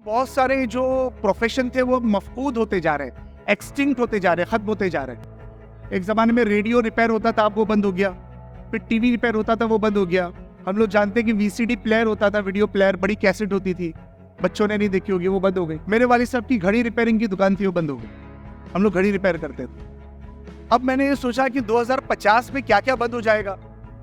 बहुत सारे जो प्रोफेशन थे वो मफकूद होते जा रहे हैं, एक्सटिंक्ट होते जा रहे हैं, खत्म होते जा रहे हैं। एक ज़माने में रेडियो रिपेयर होता था, अब वो बंद हो गया। फिर टीवी रिपेयर होता था, वो बंद हो गया। हम लोग जानते हैं कि वीसीडी प्लेयर होता था, वीडियो प्लेयर, बड़ी कैसेट होती थी, बच्चों ने नहीं देखी होगी, वो बंद हो गई। मेरे वालिद साहब की घड़ी रिपेयरिंग की दुकान थी, वो बंद हो गई। हम लोग घड़ी रिपेयर करते थे। अब मैंने ये सोचा कि 2050 में क्या क्या बंद हो जाएगा,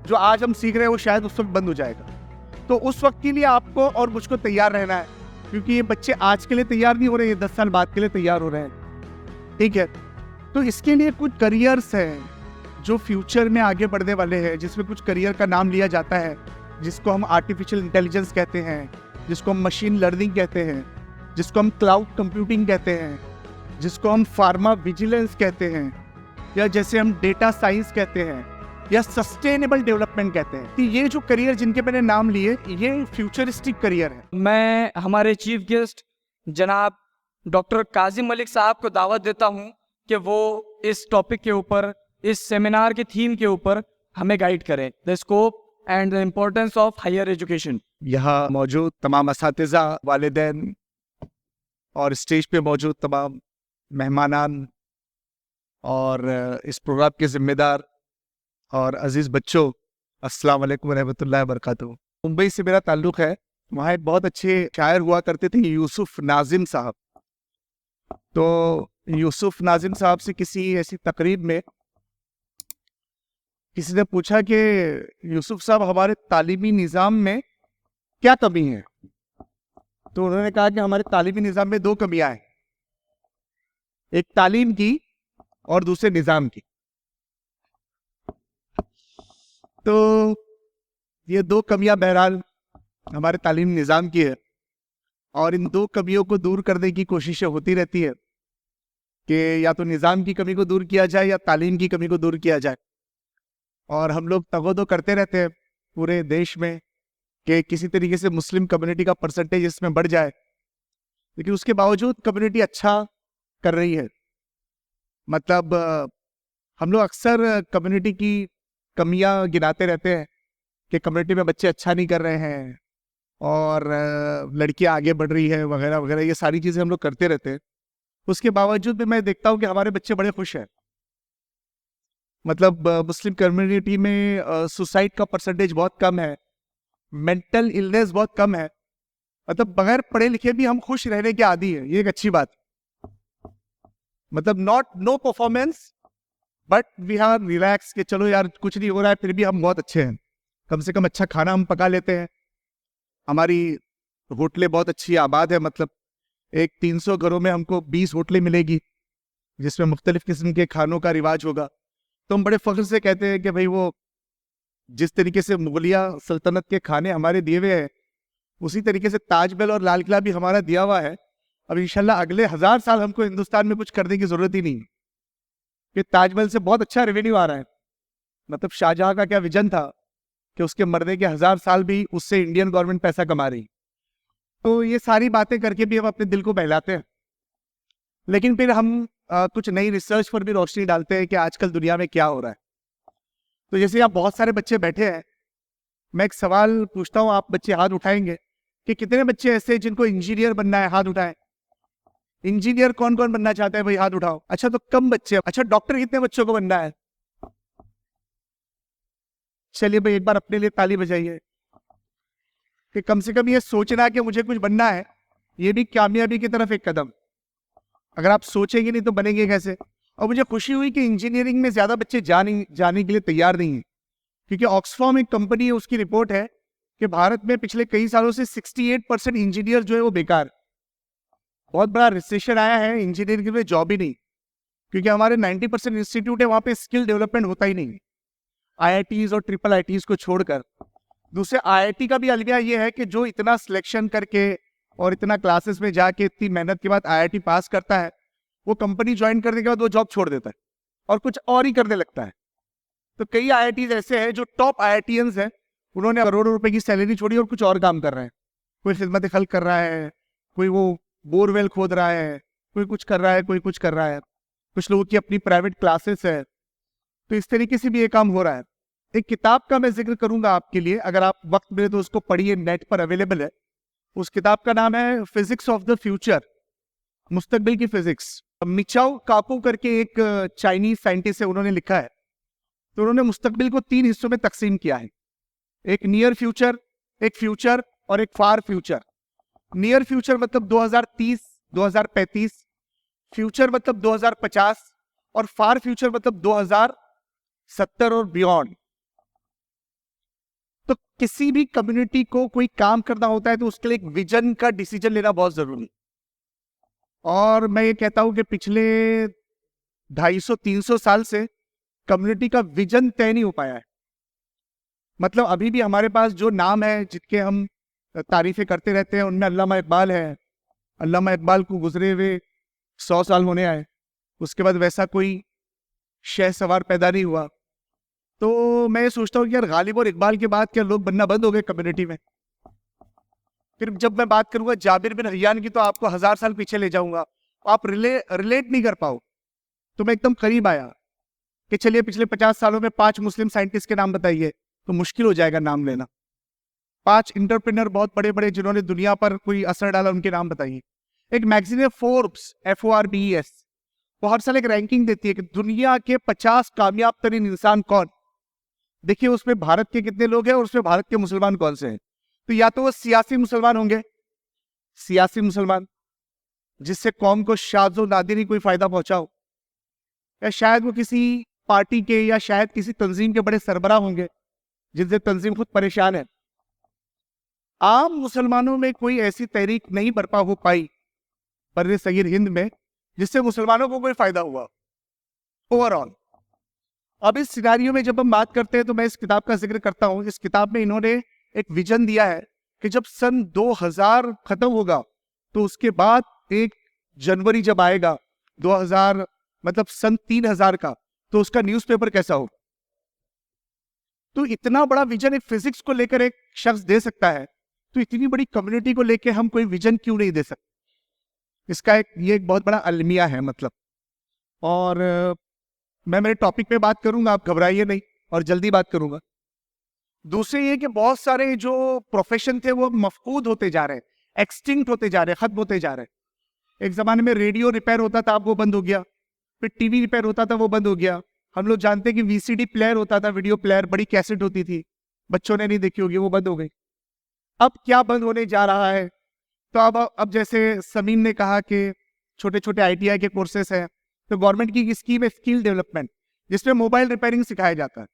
जो आज हम सीख रहे हैं वो शायद उस वक्त बंद हो जाएगा। तो उस वक्त के लिए आपको और मुझको तैयार रहना है, क्योंकि ये बच्चे आज के लिए तैयार नहीं हो रहे, ये 10 साल बाद के लिए तैयार हो रहे हैं। ठीक है, तो इसके लिए कुछ करियर्स हैं जो फ्यूचर में आगे बढ़ने वाले हैं, जिसमें कुछ करियर का नाम लिया जाता है, जिसको हम आर्टिफिशियल इंटेलिजेंस कहते हैं, जिसको हम मशीन लर्निंग कहते हैं, जिसको हम क्लाउड कंप्यूटिंग कहते हैं, जिसको हम फार्मा विजिलेंस कहते हैं, या जैसे हम डेटा साइंस कहते हैं, या सस्टेनेबल डेवलपमेंट कहते हैं। तो ये जो करियर जिनके मैंने नाम लिए, ये फ्यूचरिस्टिक करियर है। मैं हमारे चीफ गेस्ट जनाब डॉक्टर काजिम मलिक साहब को दावत देता हूं कि वो इस टॉपिक के ऊपर, इस सेमिनार के थीम के ऊपर हमें गाइड करें, the scope and the importance of higher education. यहाँ मौजूद तमाम असातिज़ा, वालिदैन और स्टेज पे मौजूद तमाम मेहमानान और इस प्रोग्राम के जिम्मेदार और अजीज़ बच्चों, अस्सलाम वालेकुम रहमतुल्लाहि व बरकातहू। मुंबई से मेरा ताल्लुक़ है। वहाँ एक बहुत अच्छे शायर हुआ करते थे, यूसुफ नाजिम साहब। तो यूसुफ नाजिम साहब से किसी ऐसी तकरीब में किसी ने पूछा कि यूसुफ साहब, हमारे तालीमी निज़ाम में क्या कमी है? तो उन्होंने कहा कि हमारे तालीमी निज़ाम में 2 कमियां हैं, एक तालीम की और दूसरे निज़ाम की। तो ये 2 कमियां बहरहाल हमारे तालीमी निज़ाम की है, और इन 2 कमियों को दूर करने की कोशिशें होती रहती है कि या तो निज़ाम की कमी को दूर किया जाए या तालीम की कमी को दूर किया जाए। और हम लोग तगोदो करते रहते हैं पूरे देश में कि किसी तरीके से मुस्लिम कम्युनिटी का परसेंटेज इसमें बढ़ जाए, लेकिन उसके बावजूद कम्युनिटी अच्छा कर रही है। मतलब हम लोग अक्सर कम्युनिटी की कमियां गिनाते रहते हैं कि कम्युनिटी में बच्चे अच्छा नहीं कर रहे हैं और लड़कियां आगे बढ़ रही है वगैरह वगैरह, ये सारी चीज़ें हम लोग करते रहते हैं। उसके बावजूद भी मैं देखता हूँ कि हमारे बच्चे बड़े खुश हैं। मतलब मुस्लिम कम्युनिटी में सुसाइड का परसेंटेज बहुत कम है, मेंटल इलनेस बहुत कम है। मतलब बगैर पढ़े लिखे भी हम खुश रहने के आदी है, ये एक अच्छी बात। मतलब no performance but we are relax कि चलो यार कुछ नहीं हो रहा है, फिर भी हम बहुत अच्छे हैं, कम से कम अच्छा खाना हम पका लेते हैं। हमारी होटलें बहुत अच्छी आबाद है, मतलब एक 300 घरों में हमको 20 होटलें मिलेगी जिसमें मुख्तलिफ किस्म के खानों का रिवाज होगा। तो हम बड़े फख्र से कहते हैं कि भाई वो जिस तरीके से मुगलिया सल्तनत के खाने हमारे दिए हुए हैं, उसी तरीके से ताजमहल और लाल किला भी हमारा दिया हुआ है। अब इंशाल्लाह अगले 1000 साल हमको हिंदुस्तान में कुछ करने की जरूरत ही नहीं, कि ताजमहल से बहुत अच्छा रेवेन्यू आ रहा है। मतलब शाहजहां का क्या विजन था कि उसके मरने के 1000 साल भी उससे इंडियन गवर्नमेंट पैसा कमा रही। तो ये सारी बातें करके भी हम अपने दिल को बहलाते हैं, लेकिन फिर हम कुछ नई रिसर्च पर भी रोशनी डालते हैं कि आजकल दुनिया में क्या हो रहा है। तो जैसे आप बहुत सारे बच्चे बैठे हैं, मैं एक सवाल पूछता हूँ, आप बच्चे हाथ उठाएंगे कि कितने बच्चे ऐसे जिनको इंजीनियर बनना है, हाथ उठाएं। इंजीनियर कौन कौन बनना चाहता है भाई, हाथ उठाओ। अच्छा, तो कम बच्चे। अच्छा, डॉक्टर कितने बच्चों को बनना है? चलिए भाई एक बार अपने लिए ताली बजाइए कि कम से कम ये सोचना कि मुझे कुछ बनना है, ये भी कामयाबी की तरफ एक कदम। अगर आप सोचेंगे नहीं तो बनेंगे कैसे? और मुझे खुशी हुई कि इंजीनियरिंग में ज्यादा बच्चे जाने के लिए तैयार नहीं है, क्योंकि ऑक्सफॉर्म एक कंपनी है, उसकी रिपोर्ट है कि भारत में पिछले कई सालों से 68% इंजीनियर जो है वो बेकार। बहुत बड़ा रिसेशन आया है, इंजीनियरिंग में जॉब ही नहीं, क्योंकि हमारे 90% इंस्टीट्यूट है, वहां पे स्किल डेवलपमेंट होता ही नहीं, IITs और IIITs को छोड़कर। दूसरे IIT का भी अलविया ये है कि जो इतना सिलेक्शन करके और इतना क्लासेस में जाके इतनी मेहनत के बाद IIT पास करता है, वो कंपनी ज्वाइन करने के बाद वो जॉब छोड़ देता है और कुछ और ही करने लगता है। तो कई IITs ऐसे हैं जो टॉप IITians हैं, उन्होंने करोड़ों रुपए की सैलरी छोड़ी और कुछ और काम कर रहे हैं। कोई खिदमत खल्क कर रहा है, कोई वो बोरवेल खोद रहा है, कोई कुछ कर रहा है, कोई कुछ कर रहा है, कुछ लोगों की अपनी प्राइवेट क्लासेस है। तो इस तरीके से भी ये काम हो रहा है। एक किताब का मैं जिक्र करूंगा आपके लिए, अगर आप वक्त मिले तो उसको पढ़िए, नेट पर अवेलेबल है। उस किताब का नाम है फिजिक्स ऑफ द फ्यूचर, मुस्तकबिल की फिजिक्स। मिचाओ काकू करके एक चाइनीज साइंटिस्ट है, उन्होंने लिखा है। तो उन्होंने मुस्तकबिल को 3 हिस्सों में तकसीम किया है, एक नियर फ्यूचर, एक फ्यूचर और एक फार फ्यूचर। नियर फ्यूचर मतलब 2030, 2035, फ्यूचर मतलब 2050 और फार फ्यूचर मतलब 2070 और बियॉन्ड। तो किसी भी कम्युनिटी को कोई काम करना होता है तो उसके लिए एक विजन का डिसीजन लेना बहुत जरूरी। और मैं ये कहता हूं कि पिछले 250-300 साल से कम्युनिटी का विजन तय नहीं हो पाया है। मतलब अभी भी हमारे पास जो नाम है जिनके हम तारीफें करते रहते हैं, उनमें अल्लामा इकबाल है। अल्लामा इकबाल को गुजरे हुए 100 साल होने आए, उसके बाद वैसा कोई शहसवार पैदा नहीं हुआ। तो मैं ये सोचता हूँ कि यार गालिब और इकबाल के बाद क्या लोग बनना बंद हो गए कम्युनिटी में? फिर जब मैं बात करूंगा जाबिर बिन हय्यान की तो आपको 1000 साल पीछे ले जाऊंगा, आप रिलेट नहीं कर पाओ। तो मैं एकदम करीब आया कि चलिए पिछले 50 सालों में 5 मुस्लिम साइंटिस्ट के नाम बताइए, तो मुश्किल हो जाएगा नाम लेना। 5 इंटरप्रेन्योर बहुत बड़े बड़े जिन्होंने दुनिया पर कोई असर डाला, उनके नाम बताइए। एक मैगजीन है फोर्ब्स, FORBES, वो हर साल एक रैंकिंग देती है कि दुनिया के 50 कामयाब तरीन इंसान कौन। देखिए उसमें भारत के कितने लोग हैं और उसमें भारत के मुसलमान कौन से हैं। तो या तो वो सियासी मुसलमान होंगे, सियासी मुसलमान जिससे कौम को शाज़ो नादिर ही कोई फायदा पहुंचा हो, या शायद वो किसी पार्टी के या शायद किसी तंजीम के बड़े सरबराह होंगे जिनसे तंजीम खुद परेशान है। आम मुसलमानों में कोई ऐसी तहरीक नहीं बर्पा हो पाई बर्रे सगीर हिंद में जिससे मुसलमानों को कोई फायदा हुआ ओवरऑल। अब इस सिनारियो में जब हम बात करते हैं तो मैं इस किताब का जिक्र करता हूं। इस किताब में इन्होंने एक विजन दिया है कि जब सन 2000 खत्म होगा तो उसके बाद 1 जनवरी जब आएगा 2000 मतलब सन 3000 का, तो उसका न्यूज़पेपर कैसा होगा। तो इतना बड़ा विजन एक फिजिक्स को लेकर एक शख्स दे सकता है, तो इतनी बड़ी कम्युनिटी को लेकर हम कोई विजन क्यों नहीं दे सकते? इसका ये एक बहुत बड़ा अलमिया है मतलब। और मैं मेरे टॉपिक पे बात करूंगा, आप घबराइए नहीं और जल्दी बात करूंगा। दूसरे ये कि बहुत सारे जो प्रोफेशन थे वो मफकूद होते जा रहे हैं, एक्सटिंक्ट होते जा रहे हैं, खत्म होते जा रहे हैं। एक जमाने में रेडियो रिपेयर होता था, अब वो बंद हो गया। फिर टीवी रिपेयर होता था, वो बंद हो गया। हम लोग जानते हैं कि VCD प्लेयर होता था, वीडियो प्लेयर, बड़ी कैसेट होती थी, बच्चों ने नहीं देखी होगी, वो बंद हो गई। अब क्या बंद होने जा रहा है? तो अब जैसे समीम ने कहा कि छोटे छोटे ITI के कोर्सेस हैं, तो गवर्नमेंट की स्कीम है स्किल डेवलपमेंट, जिसमें मोबाइल रिपेयरिंग सिखाया जाता है।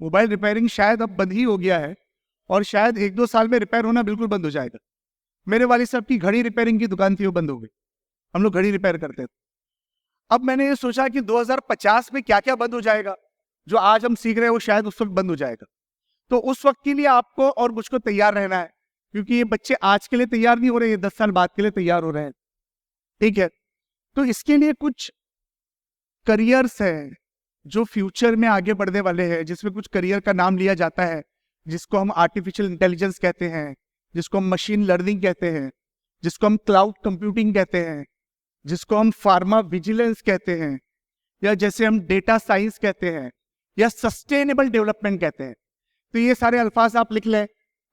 मोबाइल रिपेयरिंग शायद अब बंद ही हो गया है और शायद 1-2 साल में रिपेयर होना बिल्कुल बंद हो जाएगा। मेरे वालिद साहब की घड़ी रिपेयरिंग की दुकान थी, वो बंद हो गई। हम लोग घड़ी रिपेयर करते थे। अब मैंने ये सोचा कि 2050 में क्या क्या बंद हो जाएगा, जो आज हम सीख रहे हैं वो शायद उस वक्त बंद हो जाएगा। तो उस वक्त के लिए आपको और मुझको तैयार रहना है, क्योंकि ये बच्चे आज के लिए तैयार नहीं हो रहे, ये 10 साल बाद के लिए तैयार हो रहे हैं। ठीक है, तो इसके लिए कुछ करियर्स हैं जो फ्यूचर में आगे बढ़ने वाले हैं, जिसमें कुछ करियर का नाम लिया जाता है, जिसको हम आर्टिफिशियल इंटेलिजेंस कहते हैं, जिसको हम मशीन लर्निंग कहते हैं, जिसको हम क्लाउड कंप्यूटिंग कहते हैं, जिसको हम फार्मा विजिलेंस कहते हैं, या जैसे हम डेटा साइंस कहते हैं, या सस्टेनेबल डेवलपमेंट कहते हैं। तो ये सारे अल्फाज आप लिख लें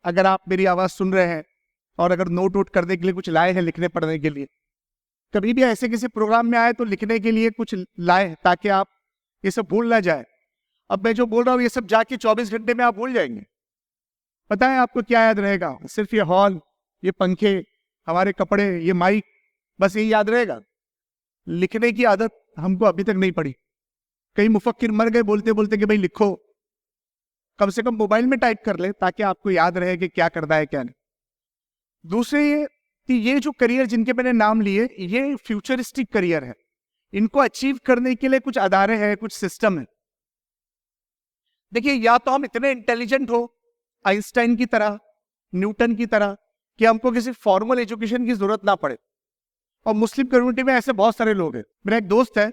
अगर आप मेरी आवाज़ सुन रहे हैं, और अगर नोट वोट करने के लिए कुछ लाए हैं लिखने पढ़ने के लिए, कभी भी ऐसे किसी प्रोग्राम में आए तो लिखने के लिए कुछ लाए ताकि आप ये सब भूल ना जाए। अब मैं जो बोल रहा हूँ ये सब जाके 24 घंटे में आप भूल जाएंगे। पता है आपको क्या याद रहेगा? सिर्फ ये हॉल, ये पंखे, हमारे कपड़े, ये माइक, बस यही याद रहेगा। लिखने की आदत हमको अभी तक नहीं पड़ी। कई मुफक्किर मर गए बोलते बोलते कि भाई लिखो। कम से कम मोबाइल में टाइप कर ले ताकि आपको याद रहे कि क्या करना है क्या नहीं। दूसरे ये कि ये जो करियर जिनके मैंने नाम लिए, ये फ्यूचरिस्टिक करियर है। इनको अचीव करने के लिए कुछ अदारे हैं, कुछ सिस्टम है। देखिए, या तो हम इतने इंटेलिजेंट हो आइंस्टाइन की तरह, न्यूटन की तरह, कि हमको किसी फॉर्मल एजुकेशन की जरूरत ना पड़े। और मुस्लिम कम्युनिटी में ऐसे बहुत सारे लोग हैं। मेरा एक दोस्त है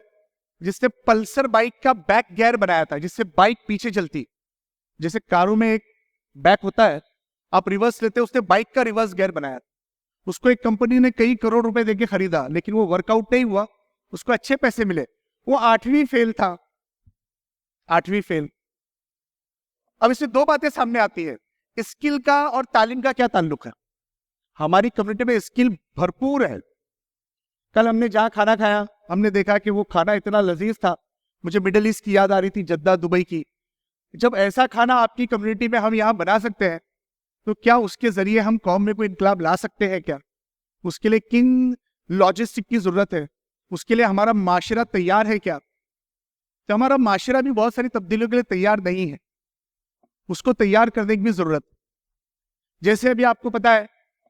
जिसने पल्सर बाइक का बैक गियर बनाया था, जिससे बाइक पीछे चलती। जैसे कारों में एक बैक होता है, आप रिवर्स लेते, उसने बाइक का रिवर्स गियर बनाया। उसको एक कंपनी ने कई करोड़ रुपए देके खरीदा, लेकिन वो वर्कआउट नहीं हुआ, उसको अच्छे पैसे मिले, वो 8वीं फेल था, 8वीं फेल। अब इससे 2 बातें सामने आती है, स्किल का और तालीम का क्या ताल्लुक है। हमारी कम्युनिटी में स्किल भरपूर है। कल हमने जहाँ खाना खाया, हमने देखा कि वो खाना इतना लजीज था, मुझे मिडिल ईस्ट की याद आ रही थी, जद्दा दुबई की। जब ऐसा खाना आपकी कम्युनिटी में हम यहाँ बना सकते हैं, तो क्या उसके जरिए हम कौम में कोई इनकलाब ला सकते हैं क्या? उसके लिए किन लॉजिस्टिक की जरूरत है? उसके लिए हमारा माशरा तैयार है क्या? तो हमारा माशरा भी बहुत सारी तब्दीलियों के लिए तैयार नहीं है, उसको तैयार करने की भी जरूरत। जैसे अभी आपको पता है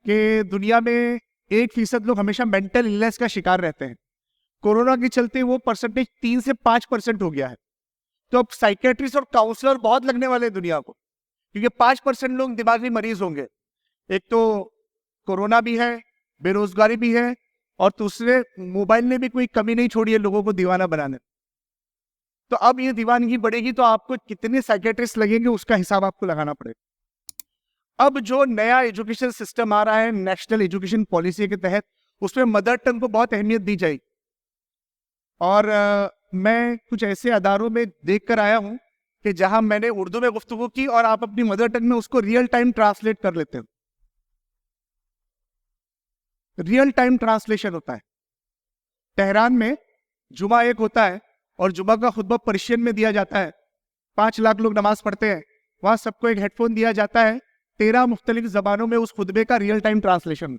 कि दुनिया में 1% लोग हमेशा मेंटल इलनेस का शिकार रहते हैं। कोरोना के चलते वो परसेंटेज 3 से 5% हो गया है। तो अब साइकेट्रिस्ट और काउंसलर बहुत लगने वाले हैं दुनिया को, क्योंकि 5% लोग दिमागी मरीज होंगे। एक तो कोरोना भी है, बेरोजगारी भी है, और दूसरे मोबाइल ने भी कोई कमी नहीं छोड़ी है लोगों को दीवाना बनाने। तो अब ये दीवानगी बढ़ेगी तो आपको कितने साइकेट्रिस्ट लगेंगे, उसका हिसाब आपको लगाना पड़ेगा। अब जो नया एजुकेशन सिस्टम आ रहा है नेशनल एजुकेशन पॉलिसी के तहत, उसमें मदर टंग को बहुत अहमियत दी जाएगी। और मैं कुछ ऐसे अदारों में देख कर आया हूं कि जहां मैंने उर्दू में गुफ्तगू की और आप अपनी मदर टंग में उसको रियल टाइम ट्रांसलेट कर लेते हो। रियल टाइम ट्रांसलेशन होता है। तेहरान में जुमा एक होता है और जुमा का खुतबा पर्शियन में दिया जाता है। 5 लाख लोग नमाज पढ़ते हैं, वहां सबको एक हेडफोन दिया जाता है, 13 मुख्तलिफ जबानों में उस खुतबे का रियल टाइम ट्रांसलेशन।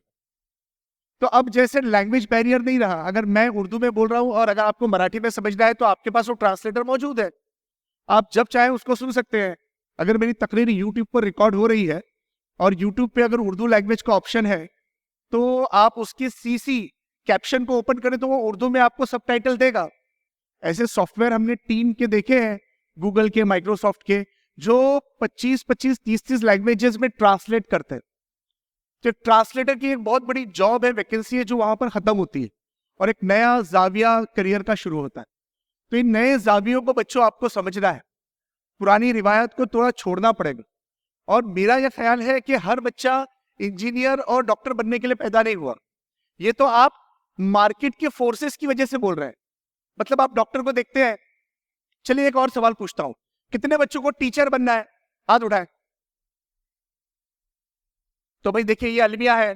तो अब जैसे लैंग्वेज बैरियर नहीं रहा, अगर मैं उर्दू में बोल रहा हूं और अगर आपको मराठी में समझना है तो आपके पास वो ट्रांसलेटर मौजूद है, आप जब चाहे उसको सुन सकते हैं। अगर मेरी तकरीर यूट्यूब पर रिकॉर्ड हो रही है और यूट्यूब पे अगर उर्दू लैंग्वेज का ऑप्शन है, तो आप उसकी सीसी कैप्शन को ओपन करें तो वो उर्दू में आपको सबटाइटल देगा। ऐसे सॉफ्टवेयर हमने टीम के देखे हैं, गूगल के, माइक्रोसॉफ्ट के, जो 25-25, 30-30 लैंग्वेजेस में ट्रांसलेट करते हैं। तो ट्रांसलेटर की एक बहुत बड़ी जॉब है, वैकेंसी है, जो वहां पर खत्म होती है और एक नया जाविया करियर का शुरू होता है। तो इन नए जावियों को बच्चों आपको समझना है, पुरानी रिवायत को थोड़ा छोड़ना पड़ेगा। और मेरा यह ख्याल है कि हर बच्चा इंजीनियर और डॉक्टर बनने के लिए पैदा नहीं हुआ। ये तो आप मार्केट के फोर्सेस की वजह से बोल रहे हैं। मतलब आप डॉक्टर को देखते हैं। चलिए एक और सवाल पूछता हूं, कितने बच्चों को टीचर बनना है? हाथ उठाएं। तो भाई देखिए, ये अलमिया है,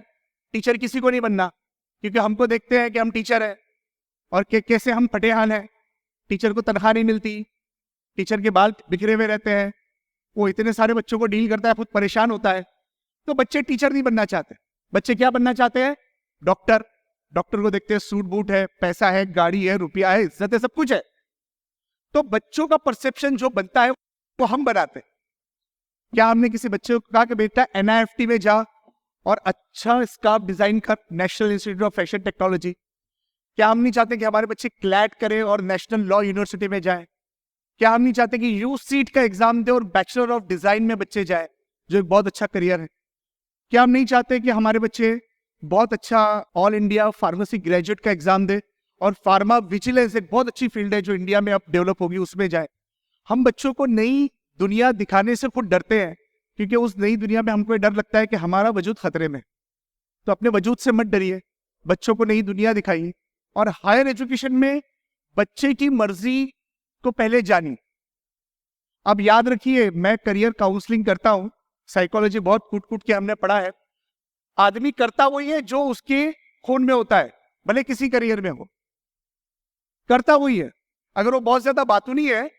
टीचर किसी को नहीं बनना, क्योंकि हमको देखते हैं कि हम टीचर हैं और कैसे हम फटेहान हैं। टीचर को तनख्वाह नहीं मिलती, टीचर के बाल बिखरे हुए रहते हैं, वो इतने सारे बच्चों को डील करता है, खुद परेशान होता है। तो बच्चे टीचर नहीं बनना चाहते, बच्चे क्या बनना चाहते हैं? डॉक्टर। डॉक्टर को देखते हैं, सूट बूट है, पैसा है, गाड़ी है, रुपया है, इज्जत है, सब कुछ है। तो बच्चों का परसेप्शन जो बनता है वो हम बनाते हैं। क्या हमने किसी बच्चे को कहा कि बेटा NIFT में जा और अच्छा स्कार्फ डिजाइन कर, national institute of fashion technology? क्या हम नहीं चाहते कि हमारे बच्चे क्लैट करें और नेशनल लॉ यूनिवर्सिटी में जाए? क्या हम नहीं चाहते कि UCET का एग्जाम दे और बैचलर ऑफ डिजाइन में बच्चे जाए, जो एक बहुत अच्छा करियर है? क्या हम नहीं चाहते कि हमारे बच्चे बहुत अच्छा ऑल इंडिया फार्मेसी ग्रेजुएट का एग्जाम दे और फार्मा विजिलेंस, एक बहुत अच्छी फील्ड है जो इंडिया में अब डेवलप होगी, उसमें जाए? हम बच्चों को नई दुनिया दिखाने से खुद डरते हैं, क्योंकि उस नई दुनिया में हमको डर लगता है कि हमारा वजूद खतरे में। तो अपने वजूद से मत डरिए, बच्चों को नई दुनिया दिखाइए। और हायर एजुकेशन में बच्चे की मर्जी को पहले जानिए। अब याद रखिए, मैं करियर काउंसलिंग करता हूं, साइकोलॉजी बहुत कूट कूट के हमने पढ़ा है। आदमी करता वही है जो उसके खून में होता है, भले किसी करियर में हो, करता वही है। अगर वो बहुत ज्यादा बातूनी है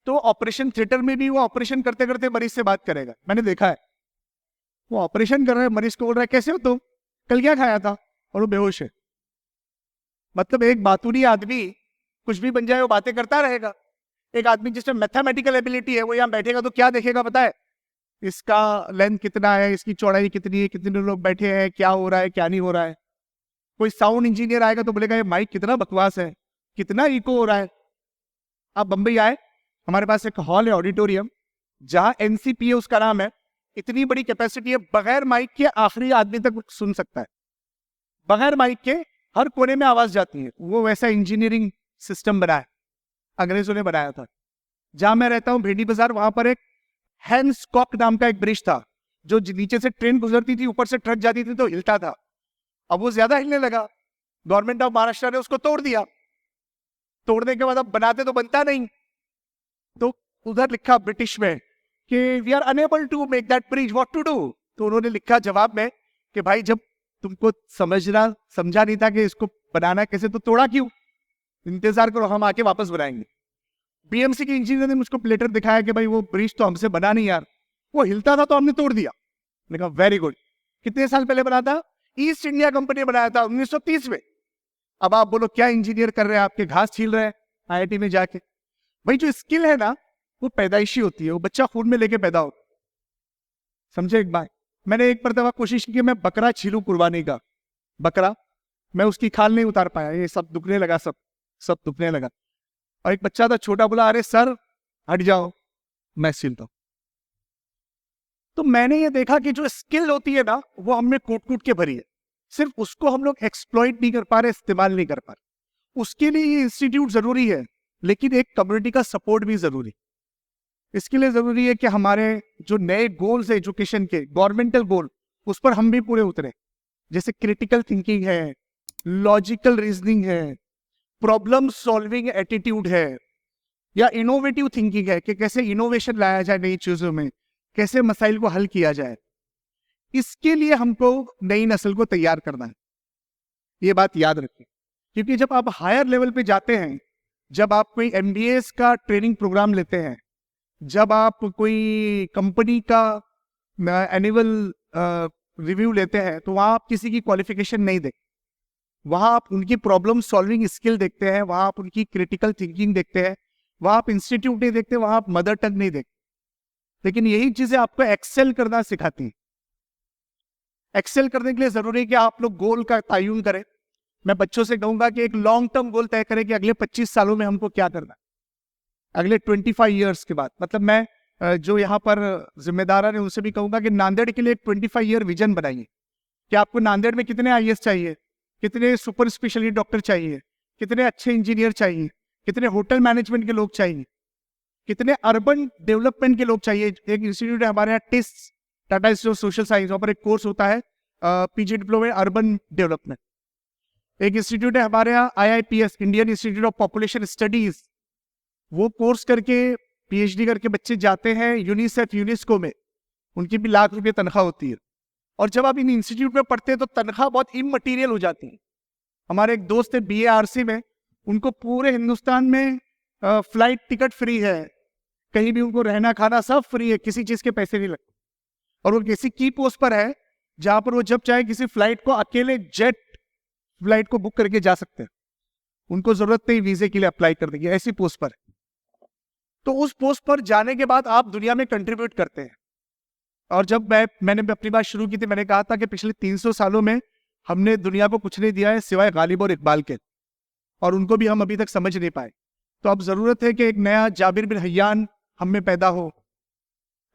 तो ऑपरेशन थिएटर में भी वो ऑपरेशन करते करते मरीज से बात करेगा। मैंने देखा है, वो ऑपरेशन कर रहा है, मरीज को बोल रहा है कैसे हो तुम, कल क्या खाया था, और वो बेहोश है। मतलब एक बातूनी आदमी कुछ भी बन जाए, वो बातें करता रहेगा। एक आदमी जिसमें मैथमेटिकल एबिलिटी है, वो यहाँ बैठेगा तो क्या देखेगा पता है? इसका लेंथ कितना है, इसकी चौड़ाई कितनी है, कितने लोग बैठे हैं, क्या हो रहा है, क्या नहीं हो रहा है। कोई साउंड इंजीनियर आएगा तो बोलेगा ये माइक कितना बकवास है, कितना इको हो रहा है। आप बंबई आए, हमारे पास एक हॉल है, ऑडिटोरियम, जहां NCP है उसका नाम है। इतनी बड़ी कैपेसिटी है, बगैर माइक के आखिरी आदमी तक सुन सकता है। बगैर माइक के हर कोने में आवाज जाती है। वो वैसा इंजीनियरिंग सिस्टम बना है, अंग्रेजों ने बनाया था। जहां मैं रहता हूं भेड़ी बाजार, वहां पर एक हैंसकॉक नाम का एक ब्रिज था, जो नीचे से ट्रेन गुजरती थी, ऊपर से ट्रक जाती थी तो हिलता था। अब वो ज्यादा हिलने लगा, गवर्नमेंट ऑफ महाराष्ट्र ने उसको तोड़ दिया। तोड़ने के बाद अब बनाते तो बनता नहीं, तो उधर लिखा ब्रिटिश में कि we are unable to make that bridge, what to do. तो उन्होंने लिखा जवाब में कि भाई जब तुमको समझा नहीं था कि इसको बनाना कैसे, तो तोड़ा क्यों? इंतजार करो, हम आके वापस बनाएंगे। बीएमसी के इंजीनियर ने मुझको प्लेटर दिखाया कि भाई वो ब्रिज तो हमसे बना नहीं यार, वो हिलता था तो हमने तोड़ दिया। मैंने कहा वेरी गुड। कितने साल पहले बना था? ईस्ट इंडिया कंपनी ने बनाया था 1930 में। अब आप बोलो क्या इंजीनियर कर रहे हैं, आपके घास छील रहे हैं आईआईटी में जाके। भाई जो स्किल है ना वो पैदाइशी होती है, वो बच्चा खून में लेके पैदा होता है। समझे एक बात, मैंने एक मरतबा कोशिश की कि मैं बकरा छीलूं कुर्बानी का, बकरा, मैं उसकी खाल नहीं उतार पाया, ये सब दुखने लगा, सब दुखने लगा। और एक बच्चा था छोटा, बोला अरे सर हट जाओ, मैं छीलता हूं। तो मैंने ये देखा कि जो स्किल होती है ना वो हमने कूट कूट के भरी है, सिर्फ उसको हम लोग एक्सप्लॉइट नहीं कर पा रहे, इस्तेमाल नहीं कर पा रहे। उसके लिए ये इंस्टीट्यूट जरूरी है, लेकिन एक कम्युनिटी का सपोर्ट भी जरूरी। इसके लिए जरूरी है कि हमारे जो नए गोल्स है एजुकेशन के, गवर्नमेंटल गोल, उस पर हम भी पूरे उतरे। जैसे क्रिटिकल थिंकिंग है, लॉजिकल रीजनिंग है, प्रॉब्लम सॉल्विंग एटीट्यूड है, या इनोवेटिव थिंकिंग है कि कैसे इनोवेशन लाया जाए नई चीजों में, कैसे मसाइल को हल किया जाए। इसके लिए हमको नई नस्ल को तैयार करना है, ये बात याद रखें। क्योंकि जब आप हायर लेवल पे जाते हैं, जब आप कोई एमबीएस का ट्रेनिंग प्रोग्राम लेते हैं, जब आप कोई कंपनी का एनुअल रिव्यू लेते हैं, तो वहां आप किसी की क्वालिफिकेशन नहीं देखते, वहां आप उनकी प्रॉब्लम सॉल्विंग स्किल देखते हैं, वहां आप उनकी क्रिटिकल थिंकिंग देखते हैं, वहां आप इंस्टीट्यूट नहीं देखते, वहां आप मदर टंग नहीं देखते। लेकिन यही चीजें आपको एक्सेल करना सिखाती हैं। एक्सेल करने के लिए जरूरी है कि आप लोग गोल का तयन करें। मैं बच्चों से कहूंगा कि एक लॉन्ग टर्म गोल तय करें कि अगले 25 सालों में हमको क्या करना है, अगले 25 ईयर्स के बाद। मतलब मैं जो यहाँ पर जिम्मेदार है उनसे भी कहूंगा कि नांदेड़ के लिए एक 25 ईयर विजन बनाइए कि आपको नांदेड़ में कितने आईएएस चाहिए, कितने सुपर स्पेशलिटी डॉक्टर चाहिए, कितने अच्छे इंजीनियर चाहिए, कितने होटल मैनेजमेंट के लोग चाहिए, कितने अर्बन डेवलपमेंट के लोग चाहिए। एक इंस्टीट्यूट है हमारे यहाँ TISS, Tata institute of social science, वहाँ पर एक कोर्स होता है पीजी डिप्लोमा अर्बन डेवलपमेंट। एक इंस्टीट्यूट है हमारे यहाँ IIPS, Indian institute of population studies, वो कोर्स करके PhD करके बच्चे जाते हैं यूनिसेफ यूनेस्को में, उनकी भी लाख रुपये तनख्वाह होती है। और जब आप इन इंस्टीट्यूट में पढ़ते हैं तो तनख्वाह बहुत इमटेरियल हो जाती है। हमारे एक दोस्त है BARC में, उनको पूरे हिंदुस्तान में फ्लाइट टिकट फ्री है, कहीं भी उनको रहना खाना सब फ्री है, किसी चीज के पैसे नहीं लगते। और वो किसी की पोस्ट पर है जहां पर वो जब चाहे किसी फ्लाइट को, अकेले जेट फ्लाइट को बुक करके जा सकते हैं, उनको जरूरत नहीं वीजे के लिए अप्लाई कर देंगे, ऐसी पोस्ट पर है। तो उस पोस्ट पर जाने के बाद आप दुनिया में कंट्रीब्यूट करते हैं। और जब मैंने अपनी बात शुरू की थी, मैंने कहा था कि पिछले 300 सालों में हमने दुनिया को कुछ नहीं दिया है सिवाय गालिब और इकबाल के, और उनको भी हम अभी तक समझ नहीं पाए। तो अब जरूरत है कि एक नया जाबिर बिन हय्यान हम में पैदा हो,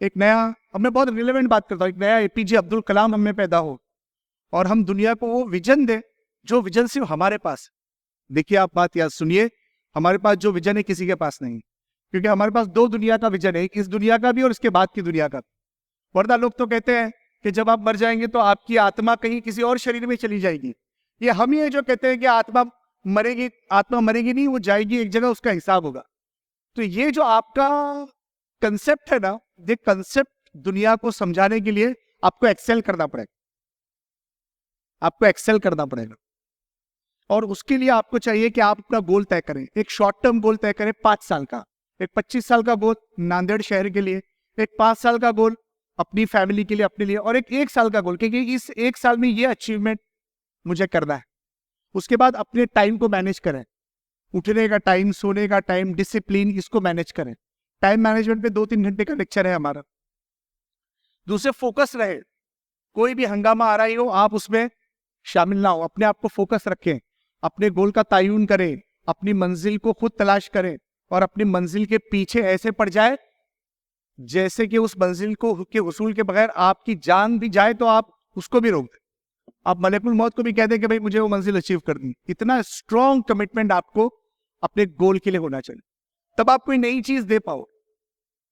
एक नया, अब मैं बहुत रिलेवेंट बात करता हूँ, एक नया APJ अब्दुल कलाम हम में पैदा हो, और हम दुनिया को वो विजन दे जो विजन सिर्फ हमारे पास। देखिए आप बात याद सुनिए, हमारे पास जो विजन है किसी के पास नहीं, क्योंकि हमारे पास 2 दुनिया का विजन है, एक इस दुनिया का भी और इसके बाद की दुनिया का। वरना लोग तो कहते हैं कि जब आप मर जाएंगे तो आपकी आत्मा कहीं किसी और शरीर में चली जाएगी। ये हम ही है जो कहते हैं कि आत्मा मरेगी नहीं, वो जाएगी एक जगह, उसका हिसाब होगा। तो ये जो आपका कंसेप्ट है ना, ये कंसेप्ट दुनिया को समझाने के लिए आपको एक्सेल करना पड़ेगा, आपको एक्सेल करना पड़ेगा। और उसके लिए आपको चाहिए कि आप अपना गोल तय करें, एक शॉर्ट टर्म गोल तय करें 5 साल का, एक 25 साल का गोल नांदेड़ शहर के लिए, एक 5 साल का गोल अपनी फैमिली के लिए, अपने लिए, और एक 1 साल का गोल, क्योंकि इस 1 साल में ये अचीवमेंट मुझे करना है। उसके बाद अपने टाइम को मैनेज करें, उठने का टाइम, सोने का टाइम, डिसिप्लिन, इसको मैनेज करें। टाइम मैनेजमेंट पे 2-3 घंटे का लेक्चर है हमारा। दूसरे फोकस रहे, कोई भी हंगामा आ रही हो आप उसमें शामिल ना हो, अपने आप को फोकस रखें, अपने गोल का तयन करें, अपनी मंजिल को खुद तलाश करें, और अपनी मंजिल के पीछे ऐसे पड़ जाए जैसे कि उस मंजिल को के हुसूल के बगैर आपकी जान भी जाए तो आप उसको भी रोक दें, आप मलकुल मौत को भी कह दें कि भाई मुझे वो मंजिल अचीव करनी। इतना स्ट्रॉन्ग कमिटमेंट आपको अपने गोल के लिए होना चाहिए, तब आप कोई नई चीज दे पाओ।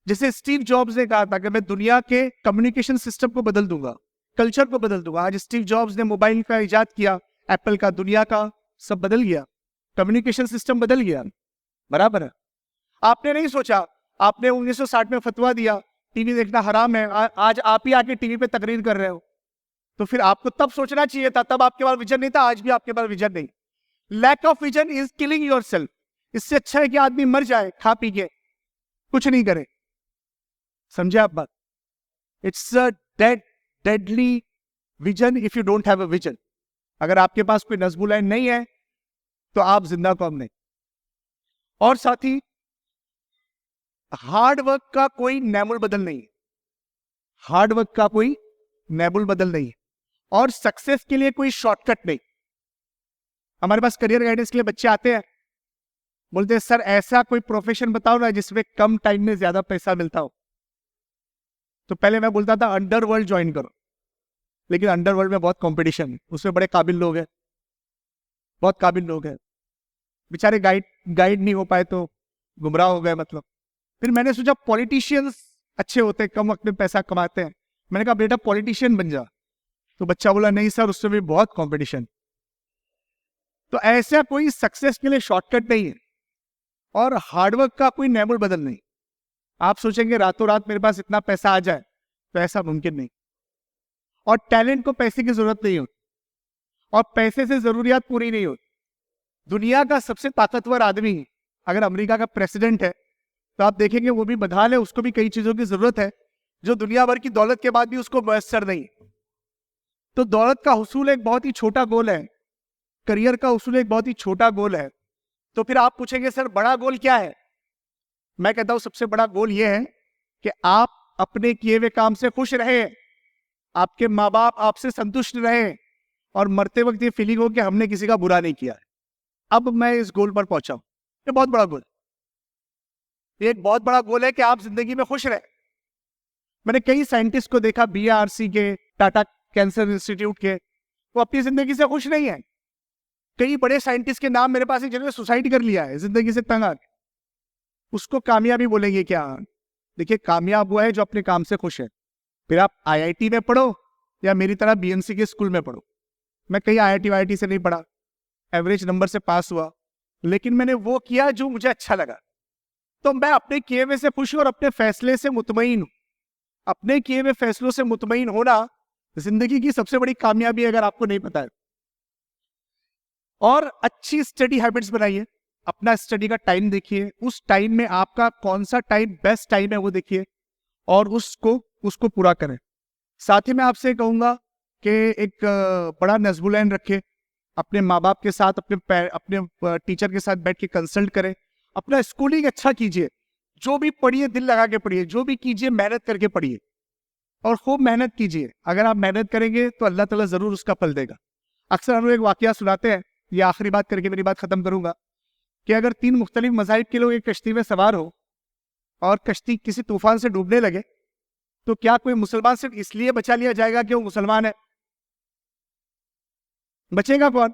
जैसे स्टीव जॉब्स ने कहा था कि मैं दुनिया के कम्युनिकेशन सिस्टम को बदल दूंगा, कल्चर को बदल दूंगा। आज स्टीव जॉब्स ने मोबाइल का इजाद किया, एप्पल का, दुनिया का सब बदल गया, कम्युनिकेशन सिस्टम बदल गया, बराबर है। आपने नहीं सोचा, आपने 1960 में फतवा दिया टीवी देखना हराम है, आज आप ही आके टीवी पे तकरीर कर रहे हो। तो फिर आपको तब सोचना चाहिए था, तब आपके पास विजन नहीं था, आज भी आपके पास विजन नहीं। Lack of vision is killing yourself. इससे अच्छा है कि आदमी मर जाए खा पी के, कुछ नहीं करे। समझे आप बात? It's a deadly vision if you don't have a vision. अगर आपके पास कोई नज़्बुल ऐन नहीं है तो आप जिंदा कौम नहीं। और साथ ही हार्ड वर्क का कोई नेमुल बदल नहीं है, हार्ड वर्क का कोई नेमुल बदल नहीं है, और सक्सेस के लिए कोई शॉर्टकट नहीं। हमारे पास करियर गाइडेंस के लिए बच्चे आते हैं, बोलते हैं सर ऐसा कोई प्रोफेशन बताओ ना जिसमें कम टाइम में ज्यादा पैसा मिलता हो। तो पहले मैं बोलता था अंडरवर्ल्ड ज्वाइन करो, लेकिन अंडरवर्ल्ड में बहुत कंपटीशन है, उसमें बड़े काबिल लोग हैं, बहुत काबिल लोग हैं, बेचारे गाइड नहीं हो पाए तो गुमराह हो गए मतलब। फिर मैंने सोचा पॉलिटिशियंस अच्छे होते हैं, कम वक्त में पैसा कमाते हैं। मैंने कहा बेटा पॉलिटिशियन बन जा। तो बच्चा बोला नहीं सर उससे भी बहुत कंपटीशन। तो ऐसा कोई सक्सेस के लिए शॉर्टकट नहीं है, और हार्डवर्क का कोई नेमुल बदल नहीं। आप सोचेंगे रातों रात मेरे पास इतना पैसा आ जाए, तो ऐसा मुमकिन नहीं। और टैलेंट को पैसे की जरूरत नहीं होती, और पैसे से जरूरियात पूरी नहीं होती। दुनिया का सबसे ताकतवर आदमी अगर अमेरिका का प्रेसिडेंट है तो आप देखेंगे वो भी बदहाल है, उसको भी कई चीजों की जरूरत है जो दुनिया भर की दौलत के बाद भी उसको मैसर नहीं। तो दौलत का हुसूल एक बहुत ही छोटा गोल है, करियर का हुसूल एक बहुत ही छोटा गोल है। तो फिर आप पूछेंगे सर बड़ा गोल क्या है? मैं कहता हूं सबसे बड़ा गोल यह है कि आप अपने किए हुए काम से खुश रहे, आपके माँ बाप आपसे संतुष्ट रहे, और मरते वक्त ये फीलिंग हो कि हमने किसी का बुरा नहीं किया है। अब मैं इस गोल पर पहुंचा हूं, ये बहुत बड़ा गोल, ये एक बहुत बड़ा गोल है कि आप जिंदगी में खुश रहे। मैंने कई साइंटिस्ट को देखा, BRC के, टाटा कैंसर इंस्टीट्यूट के, वो अपनी जिंदगी से खुश नहीं है। कई बड़े साइंटिस्ट के नाम मेरे पास है जिन्होंने सुसाइड कर लिया है जिंदगी से तंग आके। उसको कामयाबी बोलेंगे क्या? देखिए कामयाब हुआ है जो अपने काम से खुश है। फिर आप IIT में पढ़ो या मेरी तरह BMC के स्कूल में पढ़ो। मैं कहीं IIT से नहीं पढ़ा, एवरेज नंबर से पास हुआ, लेकिन मैंने वो किया जो मुझे अच्छा लगा। तो मैं अपने किए हुए से खुश हूं और अपने फैसले से मुतमईन हूं। अपने किए हुए फैसलों से मुतमईन होना जिंदगी की सबसे बड़ी कामयाबी है, अगर आपको नहीं पता है। और अच्छी स्टडी हैबिट्स बनाइए, अपना स्टडी का टाइम देखिए, उस टाइम में आपका कौन सा टाइम बेस्ट टाइम है वो देखिए, और उसको पूरा करें। साथ ही मैं आपसे कहूंगा कि एक बड़ा नज़्बुल ऐन रखें, अपने माँ बाप के साथ, अपने टीचर के साथ बैठ के कंसल्ट करें, अपना स्कूलिंग अच्छा कीजिए, जो भी पढ़िए दिल लगा के पढ़िए, जो भी कीजिए मेहनत करके पढ़िए, और खूब मेहनत कीजिए। अगर आप मेहनत करेंगे तो अल्लाह ताला जरूर उसका फल देगा। अक्सर हम लोग एक वाकया सुनाते हैं, ये आखिरी बात करके मेरी बात खत्म करूंगा, कि अगर 3 मुख्तलिफ मज़ाहिब के लोग एक कश्ती में सवार हो और कश्ती किसी तूफान से डूबने लगे, तो क्या कोई मुसलमान सिर्फ इसलिए बचा लिया जाएगा कि वो मुसलमान है? बचेगा कौन?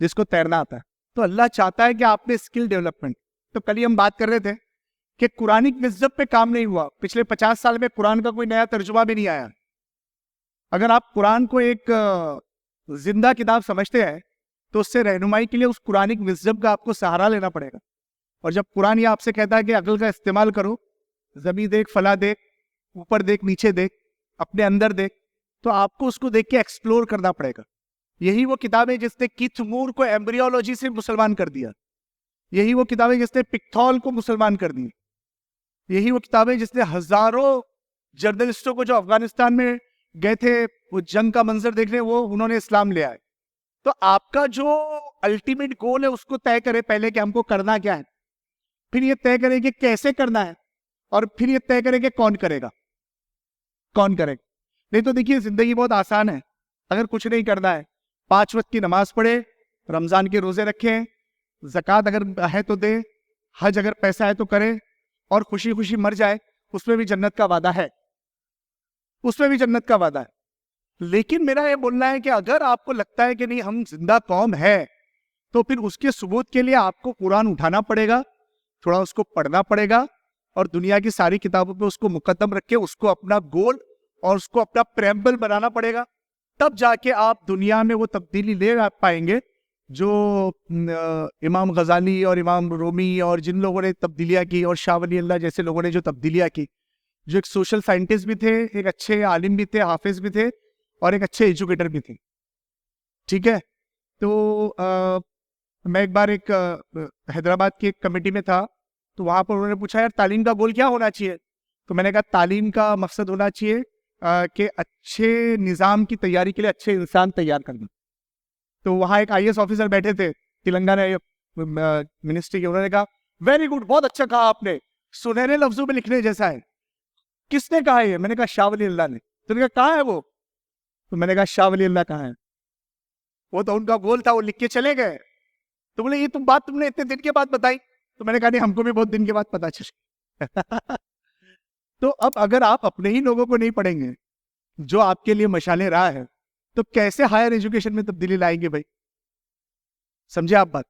जिसको तैरना आता है। तो अल्लाह चाहता है कि आप में स्किल डेवलपमेंट। तो कल ही हम बात कर रहे थे कि कुरानिक विज़डम पे काम नहीं हुआ, पिछले 50 साल में कुरान का कोई नया तर्जुमा भी नहीं आया। अगर आप कुरान को एक जिंदा किताब समझते हैं तो उससे रहनुमाई के लिए उस कुरानिक विज़डम का आपको सहारा लेना पड़ेगा। और जब कुरान ये आपसे कहता है कि अकल का इस्तेमाल करो, जमी देख, फला देख, ऊपर देख, नीचे देख, अपने अंदर देख, तो आपको उसको देख के एक्सप्लोर करना पड़ेगा। यही वो किताब है जिसने कीथ मूर को एम्ब्रियोलॉजी से मुसलमान कर दिया। यही वो किताब है जिसने पिक्थॉल को मुसलमान कर दी। यही वो किताब है जिसने हजारों जर्नलिस्टों को जो अफगानिस्तान में गए थे वो जंग का मंजर देखने, वो उन्होंने इस्लाम ले आए। तो आपका जो अल्टीमेट गोल है उसको तय करें पहले कि हमको करना क्या है, फिर ये तय करें कि कैसे करना है, और फिर ये तय करें कि कौन करेगा। कौन करेगा? नहीं तो देखिए जिंदगी बहुत आसान है। अगर कुछ नहीं करना है, 5 वक्त की नमाज पढ़े, रमजान के रोजे रखें, ज़कात अगर है तो दे, हज अगर पैसा है तो करे, और खुशी खुशी मर जाए, उसमें भी जन्नत का वादा है, उसमें भी जन्नत का वादा है। लेकिन मेरा ये बोलना है कि अगर आपको लगता है कि नहीं हम जिंदा कौम है, तो फिर उसके सबूत के लिए आपको कुरान उठाना पड़ेगा, थोड़ा उसको पढ़ना पड़ेगा, और दुनिया की सारी किताबों पे उसको मुकद्दम रख के उसको अपना गोल और उसको अपना प्रेम्बल बनाना पड़ेगा। तब जाके आप दुनिया में वो तब्दीली ले पाएंगे जो इमाम गजाली और इमाम रूमी और जिन लोगों ने तब्दीलियाँ की, और शाह वली अल्लाह जैसे लोगों ने जो तब्दीलियाँ की, जो एक सोशल साइंटिस्ट भी थे, एक अच्छे आलिम भी थे, हाफिज भी थे, और एक अच्छे एजुकेटर भी थे, ठीक है। तो मैं एक बार एक हैदराबाद की एक कमेटी में था, तो वहाँ पर उन्होंने पूछा यार तालीम का गोल क्या होना चाहिए, तो मैंने कहा तालीम का मकसद होना चाहिए कि अच्छे निज़ाम की तैयारी के लिए अच्छे इंसान तैयार करना। तो वहाँ एक IAS ऑफिसर बैठे थे तेलंगाना मिनिस्ट्री के, उन्होंने कहा वेरी गुड, बहुत अच्छा कहा आपने, सुनहरे लफ्जों में लिखने जैसा है। किसने कहा ये? मैंने कहा शाह वली अल्लाह ने। तो उन्होंने कहा कहाँ है वो? तो मैंने कहा शाह वली अल्लाह कहाँ है? वो तो उनका गोल था, वो लिख के चले गए। तो बोले ये बात तुमने इतने दिन के बाद बताई। तो मैंने कहा नहीं, हमको भी बहुत दिन के बाद पता चला। तो अब अगर आप अपने ही लोगों को नहीं पढ़ेंगे जो आपके लिए मशाले राह है, तो कैसे हायर एजुकेशन में तब्दीली लाएंगे भाई? समझे आप बात?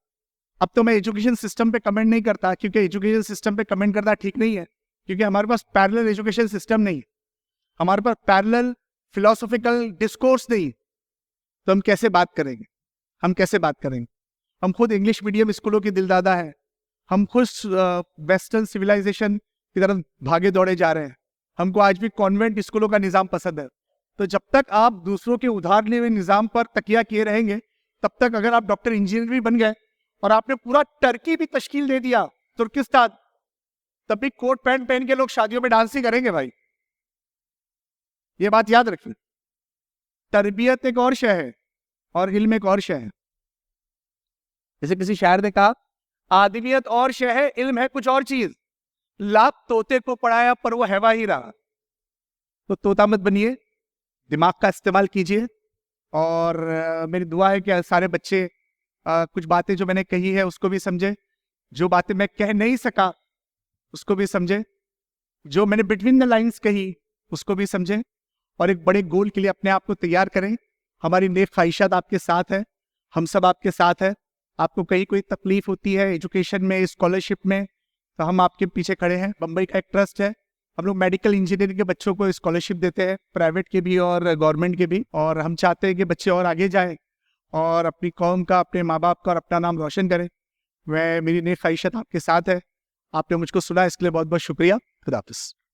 अब तो मैं एजुकेशन सिस्टम पे कमेंट नहीं करता, क्योंकि एजुकेशन सिस्टम पे कमेंट करना ठीक नहीं है, क्योंकि हमारे पास पैरेलल एजुकेशन सिस्टम नहीं है, हमारे पास पैरेलल फिलोसॉफिकल डिस्कोर्स नहीं। तो हम कैसे बात करेंगे? हम कैसे बात करेंगे? हम खुद इंग्लिश मीडियम स्कूलों के दिलदादा हैं, हम खुद वेस्टर्न सिविलाइजेशन की तरफ भागे दौड़े जा रहे हैं, हमको आज भी कॉन्वेंट स्कूलों का निज़ाम पसंद है। तो जब तक आप दूसरों के उधार लिए हुए निज़ाम पर तकिया किए रहेंगे, तब तक अगर आप डॉक्टर इंजीनियर भी बन गए और आपने पूरा टर्की भी तश्कील दे दिया, तुर्किस्तान, तब भी कोट पैंट पहन के लोग शादियों में डांस ही करेंगे भाई। ये बात याद रखिए, तरबियत एक और शय है और इल्म एक और शय है। जैसे किसी शायर ने कहा, आदमियत और शय है, इल्म है कुछ और चीज। लाख तोते को पढ़ाया पर वो हैवा ही रहा। तो तोता मत बनिए, दिमाग का इस्तेमाल कीजिए। और मेरी दुआ है कि सारे बच्चे कुछ बातें जो मैंने कही है उसको भी समझे, जो बातें मैं कह नहीं सका उसको भी समझे, जो मैंने बिटवीन द लाइंस कही उसको भी समझे, और एक बड़े गोल के लिए अपने आप को तैयार करें। हमारी नेक ख्वाहिशात आपके साथ है, हम सब आपके साथ है। आपको कहीं कोई तकलीफ होती है एजुकेशन में, स्कॉलरशिप में, तो हम आपके पीछे खड़े हैं। बम्बई का एक ट्रस्ट है, हम लोग मेडिकल इंजीनियरिंग के बच्चों को स्कॉलरशिप देते हैं, प्राइवेट के भी और गवर्नमेंट के भी। और हम चाहते हैं कि बच्चे और आगे जाएं और अपनी कौम का, अपने माँ बाप का और अपना नाम रोशन करें। मेरी नेक ख्वाहिशात आपके साथ है। आपने मुझको सुना, इसके लिए बहुत बहुत शुक्रिया। खुदा हाफिज़।